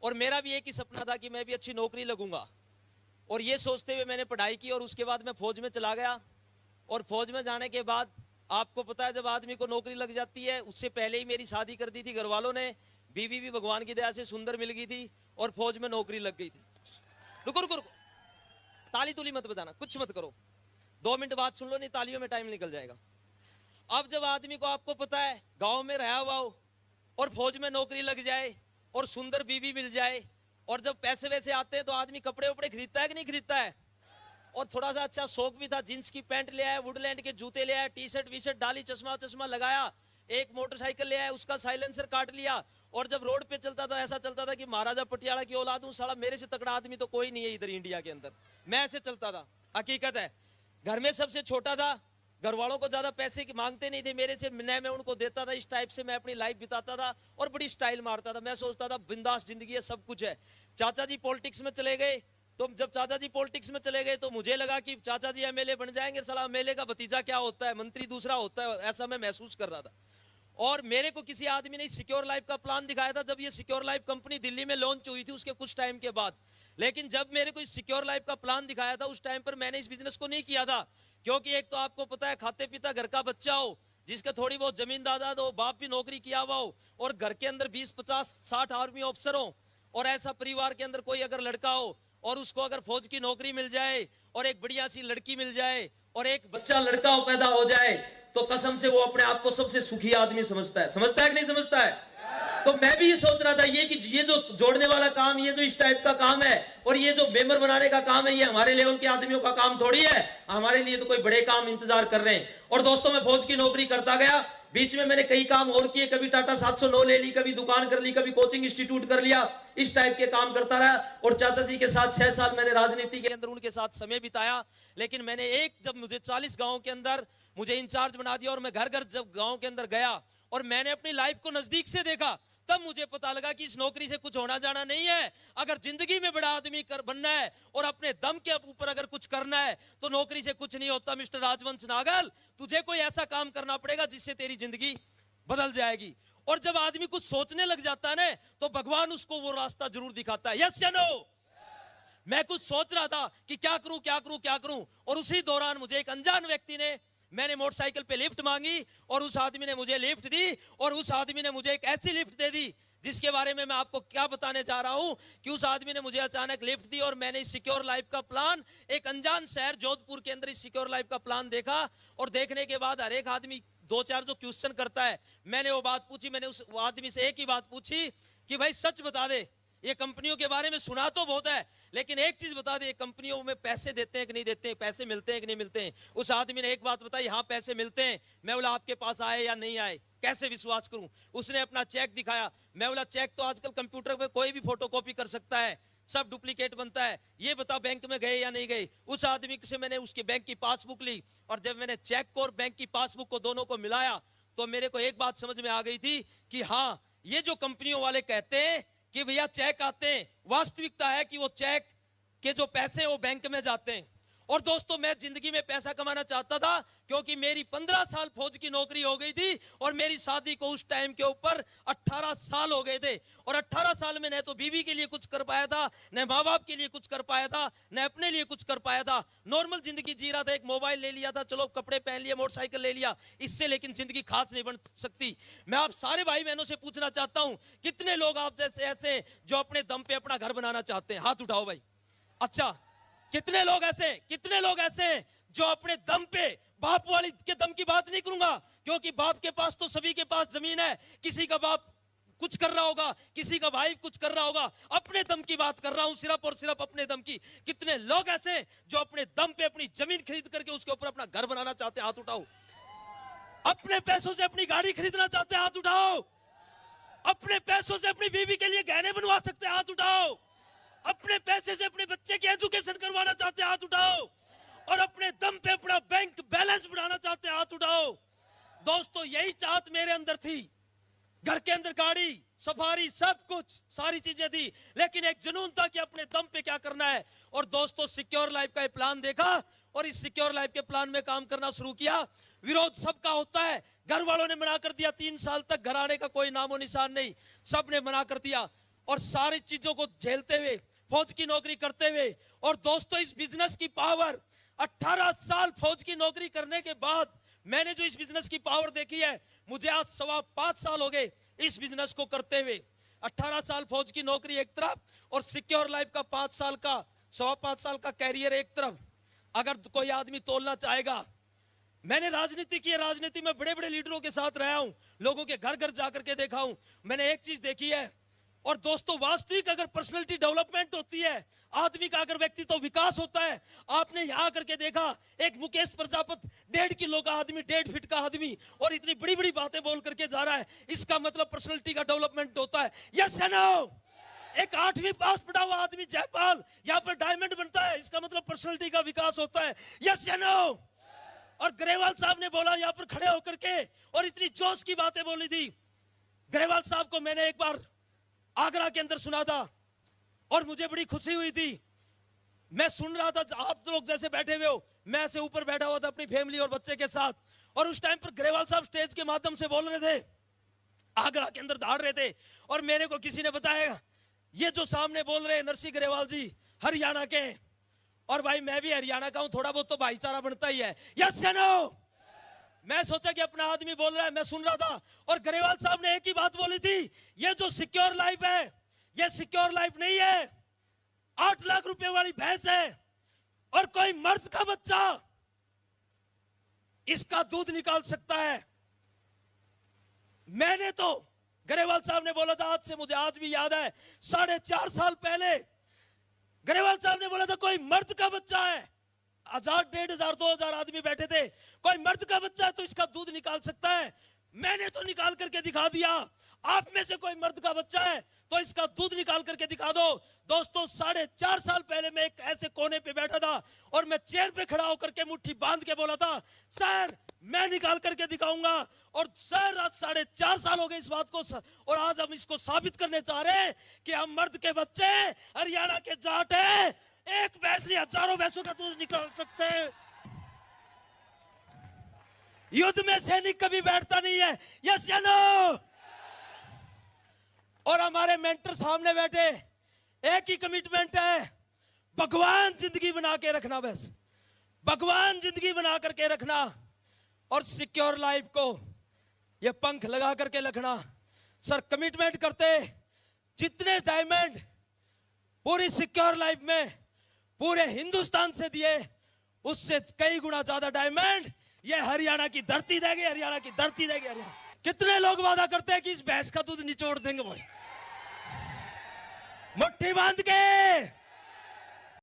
और मेरा भी एक ही सपना था कि मैं भी अच्छी नौकरी लगूंगा। और ये सोचते हुए मैंने पढ़ाई की और उसके बाद मैं फौज में चला गया। और फौज में जाने के बाद आपको पता है जब आदमी को नौकरी लग जाती है, उससे पहले ही मेरी शादी कर दी थी घर वालों ने। बीवी भी भगवान की दया से सुंदर मिल गई थी और फौज में नौकरी लग गई थी। रुको रुको रुको, ताली तुली मत बजाना, कुछ मत करो, 2 मिनट बात सुन लो, नहीं तालियों में टाइम निकल जाएगा। अब जब आदमी को, आपको पता है, गांव में रहा हुआ हो और फौज में नौकरी लग जाए और सुंदर बीवी मिल जाए, और जब पैसे वैसे आते हैं तो आदमी कपड़े उपड़े खरीदता है कि नहीं खरीदता है। और थोड़ा सा अच्छा शौक भी था, जींस की पैंट ले आया, वुडलैंड के जूते ले आया, टी शर्ट वी शर्ट डाली, चश्मा चश्मा लगाया, एक मोटरसाइकिल ले आया, उसका साइलेंसर काट लिया। और जब रोड पे चलता था ऐसा चलता था कि महाराजा पटियाला की औलाद हूं, साला मेरे से तगड़ा आदमी तो कोई नहीं है इधर इंडिया के अंदर। मैं ऐसे चलता था, हकीकत है। घर में सबसे छोटा था, घर वालों को ज्यादा पैसे की मांगते नहीं थे मेरे से, मैं उनको देता था। इस टाइप से मैं अपनी लाइफ बिताता था और बड़ी स्टाइल मारता था। मैं सोचता था बिंदास जिंदगी है, सब कुछ है। चाचा जी पॉलिटिक्स में चले गए, तो जब चाचा जी पॉलिटिक्स में चले गए तो मुझे लगा कि चाचा जी एमएलए बन जाएंगे, साला एमएलए का भतीजा क्या होता है, मंत्री दूसरा होता है, ऐसा मैं महसूस कर रहा था। और मेरे को किसी आदमी ने सिक्योर लाइफ का प्लान दिखाया था जब ये सिक्योर लाइफ कंपनी दिल्ली में लॉन्च हुई थी उसके कुछ टाइम के बाद। लेकिन जब मेरे को सिक्योर लाइफ का प्लान दिखाया था उस टाइम पर मैंने इस बिजनेस को नहीं किया था, क्योंकि एक तो आपको पता है खाते पीता घर का बच्चा हो, जिसका थोड़ी बहुत जमीन दादा हो, बाप भी नौकरी किया हुआ हो, और घर के अंदर 20-50-60 आर्मी ऑफिसर हो, और ऐसा परिवार के अंदर कोई अगर लड़का हो और उसको अगर फौज की नौकरी मिल जाए और एक बढ़िया सी लड़की मिल जाए और एक बच्चा लड़का पैदा हो जाए, तो कसम से वो अपने आप को सबसे सुखी आदमी समझता है। समझता है कि नहीं समझता है? तो मैं भी ये सोच रहा था ये जो जोड़ने वाला काम, ये जो इस टाइप का काम है और ये जो मेंबर बनाने का काम है, ये हमारे लेवल के आदमियों का काम थोड़ी है। हमारे लिए तो कोई बड़े काम इंतजार कर रहे हैं। और दोस्तों, मैं फौज की नौकरी करता गया, बीच में मैंने कई काम और किए, कभी टाटा 709 ले ली, कभी दुकान कर ली, कभी कोचिंग इंस्टीट्यूट कर लिया, इस टाइप के काम करता रहा। और चाचा जी के साथ 6 साल मैंने राजनीति के अंदर उनके साथ समय बिताया। लेकिन मैंने जब मुझे 40 गांव के अंदर मुझे इंचार्ज बना दिया और मैं घर घर जब गांव के अंदर गया और मैंने अपनी लाइफ को नजदीक से देखा, तब मुझे पता लगा कि इस नौकरी से कुछ होना जाना नहीं है। अगर जिंदगी में बड़ा आदमी बनना है और अपने दम के ऊपर अगर कुछ करना है तो नौकरी से कुछ नहीं होता। मिस्टर राजवंश नागल, तुझे कोई ऐसा काम करना पड़ेगा जिससे तेरी जिंदगी बदल जाएगी। और जब आदमी कुछ सोचने लग जाता है ना, तो भगवान उसको वो रास्ता जरूर दिखाता है। यस या नो? मैं कुछ सोच रहा था कि क्या करूं क्या करूं क्या करूं, और उसी दौरान मुझे एक अनजान व्यक्ति ने, मैंने मोटरसाइकिल पे लिफ्ट मांगी और उस आदमी ने मुझे लिफ्ट दी, और उस आदमी ने मुझे एक ऐसी लिफ्ट दे दी जिसके बारे में मैं आपको क्या बताने जा रहा हूं कि उस आदमी ने मुझे अचानक लिफ्ट दी और मैंने इस सिक्योर लाइफ का प्लान, एक अनजान शहर जोधपुर के अंदर इस सिक्योर लाइफ का प्लान देखा। और देखने के बाद हर एक आदमी 2-4 जो क्वेश्चन करता है, मैंने वो बात पूछी। मैंने उस आदमी से एक ही बात पूछी कि भाई सच बता दे, ये कंपनियों के बारे में सुना तो बहुत है, लेकिन एक चीज बता दे, कंपनियों में पैसे देते हैं कि नहीं देते हैं, पैसे मिलते हैं कि नहीं मिलते हैं। उस आदमी ने एक बात बताई, हाँ पैसे मिलते हैं। मैं बोला आपके पास आए या नहीं आए, कैसे विश्वास करूं? उसने अपना चेक दिखाया। मैं बोला चेक तो आजकल कंप्यूटर में कोई भी फोटोकॉपी कर सकता है, सब डुप्लीकेट बनता है, ये बता बैंक में गए या नहीं गए। उस आदमी से मैंने उसकी बैंक की पासबुक ली, और जब मैंने चेक को और बैंक की पासबुक को दोनों को मिलाया तो मेरे को एक बात समझ में आ गई थी कि हाँ, ये जो कंपनियों वाले कहते हैं कि भैया चेक आते हैं, वास्तविकता है कि वो चेक के जो पैसे वो बैंक में जाते हैं। और दोस्तों, मैं जिंदगी में पैसा कमाना चाहता था, क्योंकि मेरी 15 साल फौज की नौकरी हो गई थी और मेरी शादी को उस टाइम के ऊपर 18 साल हो गए थे। और 18 साल में न तो बीवी के लिए कुछ कर पाया था, न माँ बाप के लिए कुछ कर पाया था, न अपने लिए कुछ कर पाया था। नॉर्मल जिंदगी जी रहा था, एक मोबाइल ले लिया था, चलो कपड़े पहन लिए, मोटरसाइकिल ले लिया, इससे लेकिन जिंदगी खास नहीं बन सकती। मैं आप सारे भाई बहनों से पूछना चाहता हूं, कितने लोग आप जैसे ऐसे जो अपने दम पे अपना घर बनाना चाहते हैं? हाथ उठाओ भाई। अच्छा, कितने लोग ऐसे जो अपने दम पे, बाप वाली के दम की बात नहीं करूंगा, क्योंकि बाप के पास तो सभी के पास जमीन है, किसी का बाप कुछ कर रहा होगा, किसी का भाई कुछ कर रहा होगा, अपने दम की बात कर रहा हूं, सिर्फ और सिर्फ अपने दम की। कितने लोग ऐसे जो अपने दम पे अपनी जमीन खरीद करके उसके ऊपर अपना घर बनाना चाहते हैं? हाथ उठाओ। अपने पैसों से अपनी गाड़ी खरीदना चाहते हैं? हाथ उठाओ। अपने पैसों से अपनी बीवी के लिए गहने बनवा सकते हैं? हाथ उठाओ। अपने पैसे से अपने बच्चे की एजुकेशन करवाना चाहते हैं? हाथ उठाओ। और अपने दम पे अपना बैंक बैलेंस बढ़ाना चाहते हैं? हाथ उठाओ। दोस्तों, यही चाहत मेरे अंदर थी। घर के अंदर गाड़ी, सफारी, सब कुछ, सारी चीजें थी, लेकिन एक जुनून था कि अपने दम पे क्या करना है। और दोस्तों, सिक्योर लाइफ का प्लान देखा और इस सिक्योर लाइफ के प्लान में काम करना शुरू किया। विरोध सबका होता है, घर वालों ने मना कर दिया, 3 साल तक घर आने का कोई नामो निशान नहीं, सबने मना कर दिया। और सारी चीजों को झेलते हुए फौज की नौकरी करते हुए, और दोस्तों इस बिजनेस की पावर 18 साल फौज की नौकरी करने के बाद मैंने जो इस बिजनेस की पावर देखी है, मुझे आज 5.25 साल हो गए इस बिजनेस को करते हुए। 18 साल फौज की नौकरी एक तरफ और सिक्योर लाइफ का 5.25 साल का कैरियर एक तरफ। अगर कोई आदमी तोलना चाहेगा, मैंने राजनीति की है, राजनीति में बड़े बड़े लीडरों के साथ रहा हूं, लोगों के घर घर जाकर के देखा हूं। मैंने एक चीज देखी है, और दोस्तों वास्तविक अगर पर्सनालिटी डेवलपमेंट होती है, आदमी का अगर व्यक्तित्व विकास होता है, आपने यहां करके देखा एक मुकेश प्रजापति 1.5 किलो का आदमी, 1.5 फीट का आदमी, और इतनी बड़ी बड़ी बातें बोल करके जा रहा है, इसका मतलब पर्सनालिटी का डेवलपमेंट होता है। यस या नो? एक 8वीं पास पढ़ा हुआ आदमी जयपाल यहां पर डायमंड बनता है, इसका मतलब पर्सनालिटी का विकास होता है। यस या नो? और ग्रेवाल साहब ने बोला यहां पर खड़े होकर के, और इतनी जोश की बातें बोली थी। ग्रेवाल साहब को मैंने एक बार आगरा के अंदर सुना था और मुझे बड़ी खुशी हुई थी। मैं सुन रहा था, आप लोग जैसे बैठे हुए हो, मैं ऐसे ऊपर बैठा हुआ था अपनी फैमिली और बच्चे के साथ, और उस टाइम पर ग्रेवाल साहब स्टेज के माध्यम से बोल रहे थे, आगरा के अंदर दौड़ रहे थे, और मेरे को किसी ने बताया ये जो सामने बोल रहे हैं नरसिंह ग्रेवाल जी हरियाणा के, और भाई मैं भी हरियाणा का हूं, थोड़ा बहुत तो भाईचारा बनता ही है। यस या नो? मैं सोचा कि अपना आदमी बोल रहा है, मैं सुन रहा था, और ग्रेवाल साहब ने एक ही बात बोली थी, ये जो सिक्योर लाइफ है, ये सिक्योर लाइफ नहीं है, 8 लाख रुपए वाली भैंस है, और कोई मर्द का बच्चा इसका दूध निकाल सकता है। मैंने तो, ग्रेवाल साहब ने बोला था, आज से मुझे आज भी याद है, 4.5 साल पहले ग्रेवाल साहब ने बोला था कोई मर्द का बच्चा है, 1000, 1500, 2000 आदमी बैठे थे, कोई मर्द का बच्चा है तो इसका दूध निकाल सकता है। मैंने तो निकाल करके दिखा दिया, आप में से कोई मर्द का बच्चा है तो इसका दूध निकाल करके दिखा दो। दोस्तों 4.5 साल पहले मैं एक ऐसे कोने पे बैठा था और मैं चेयर पे खड़ा होकर के मुट्ठी बांध के बोला था, सर मैं निकाल करके दिखाऊंगा। और सर आज 4.5 साल हो गए इस बात को, और आज हम इसको साबित करने चाह रहे हैं कि हम मर्द के बच्चे हरियाणा के जाट है, एक भैंस नहीं हजारों भैंसों का दूध निकाल सकते हैं। युद्ध में सैनिक कभी बैठता नहीं है। यस या नो? और हमारे मेंटर सामने बैठे, एक ही कमिटमेंट है, भगवान जिंदगी बना के रखना, बस भगवान जिंदगी बना करके रखना, और सिक्योर लाइफ को ये पंख लगा करके रखना। सर कमिटमेंट करते, जितने डायमंड पूरी सिक्योर लाइफ में पूरे हिंदुस्तान से दिए, उससे कई गुना ज्यादा डायमंड ये हरियाणा की धरती देगी, हरियाणा की धरती देगी। हरियाणा कितने लोग वादा करते हैं कि इस भैंस का दूध निचोड़ देंगे, भाई मुट्ठी बांध के